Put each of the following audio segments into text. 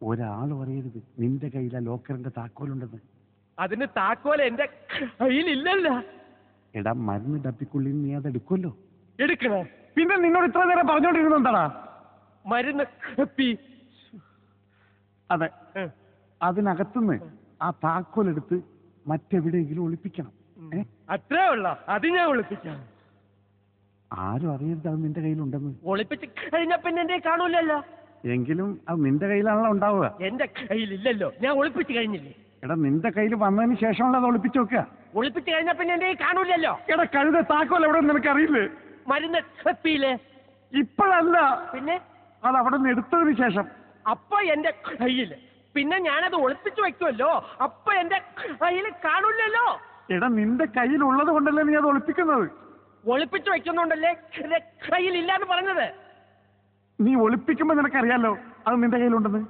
ഒരാൾ പറയരുത് നിന്റെ കയ്യിലാ ലോക്കറിന്റെ താക്കോലുണ്ടെന്ന്. അതിന് താക്കോൽ എന്റെ കയ്യിലില്ലല്ല. എടാ മരുന്ന് ഡപ്പിക്കുള്ളിൽ നീ അത് എടുക്കുമല്ലോ. എടുക്കണേ? പിന്നെ നിന്നോട് ഇത്ര നേരം പറഞ്ഞോണ്ടിരുന്ന എന്താടാ? മരുന്ന് ഡപ്പി. അതെ, അതിനകത്തുനിന്ന് ആ താക്കോലെടുത്ത് മറ്റെവിടെയെങ്കിലും ഒളിപ്പിക്കണം. അത്രേ ഉള്ള അത് ഞാൻ ഒളിപ്പിക്കാം. ആരും അറിയരുത് അത് നിന്റെ കയ്യിലുണ്ടെന്ന്. ഒളിപ്പിച്ച് കഴിഞ്ഞ പിന്നെ എന്റെ കാണൂലല്ലോ. എങ്കിലും അത് നിന്റെ കയ്യിലാണല്ലോ ഉണ്ടാവുക. എന്റെ കയ്യിലില്ലല്ലോ, ഞാൻ ഒളിപ്പിച്ച് കഴിഞ്ഞില്ലേ. എടാ നിന്റെ കയ്യിൽ വന്നതിന് ശേഷമുള്ള അത് ഒളിപ്പിച്ചു വെക്കുക. ഒളിപ്പിച്ച് കഴിഞ്ഞ പിന്നെ എന്റെ കാണൂലല്ലോ. എടാ കഴുത താക്കോൽ എവിടെ നിനക്ക് അറിയില്ലേ? മരുന്ന് ഡപ്പിയില്ലേ? ഇപ്പോഴല്ല, പിന്നെ അത് അവിടെ നിന്ന് എടുത്തതിന് ശേഷം. അപ്പൊ എന്റെ കയ്യില്, പിന്നെ ഞാനത് ഒളിപ്പിച്ചു വെക്കുമല്ലോ, അപ്പൊ എന്റെ കയ്യിൽ കാണൂലല്ലോ. എടാ നിന്റെ കയ്യിലുള്ളത് കൊണ്ടല്ലേ നീ അത് ഒളിപ്പിക്കുന്നത്? ഒളിപ്പിച്ചു വെക്കുന്നുണ്ടല്ലേ എന്റെ കയ്യിലില്ലാന്ന് പറഞ്ഞത്. നീ ഒളിപ്പിക്കുമ്പോ നിനക്കറിയാലോ അത് നിന്റെ കയ്യിലുണ്ടെന്ന്.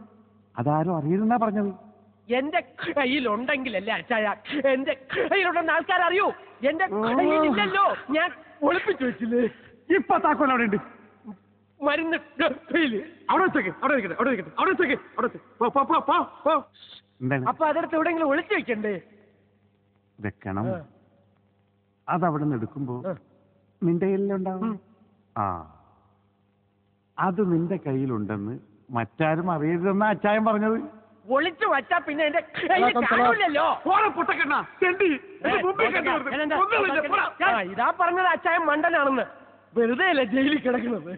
അതാരും അറിയരുതെന്നാ പറഞ്ഞത്. എന്റെ കയ്യിലുണ്ടെങ്കിലല്ലേ അച്ചായ എന്റെ കയ്യിലുണ്ടെന്ന് ആൾക്കാർ അറിയൂ. എന്റെ കയ്യിലില്ലല്ലോ, ഞാൻ ഒളിപ്പിച്ചു വെച്ചില്ലേ. ഇപ്പൊ താക്കോൽ അവിടെ ഉണ്ട്. മരുന്ന് ഡപ്പിയില്. അവിടെ വെച്ചേക്ക്, അവിടെ വെക്കട്ടെ, അവിടെ വെക്കട്ടെ, അവിടെ വെച്ചേക്ക്, അവിടെ വെച്ച്. അപ്പൊ അതെടുത്ത് എവിടെയെങ്കിലും ഒളിച്ചു വെക്കണ്ടേ? വെക്കണം. അതവിടെ നിന്ന് എടുക്കുമ്പോ നിന്റെ കയ്യിലുണ്ടാവും. ആ, അത് നിന്റെ കയ്യിലുണ്ടെന്ന് മറ്റാരും അറിയരുതെന്നാ അച്ചായൻ പറഞ്ഞത്. ഒളിച്ചു വച്ചാ പിന്നെ എന്റെ കയ്യിൽ കാണൂലല്ലോ. ഇതാ പറഞ്ഞത് അച്ചായൻ മണ്ടനാണെന്ന്. വെറുതെ അല്ലേ ജയിലിൽ കിടക്കുന്നത്.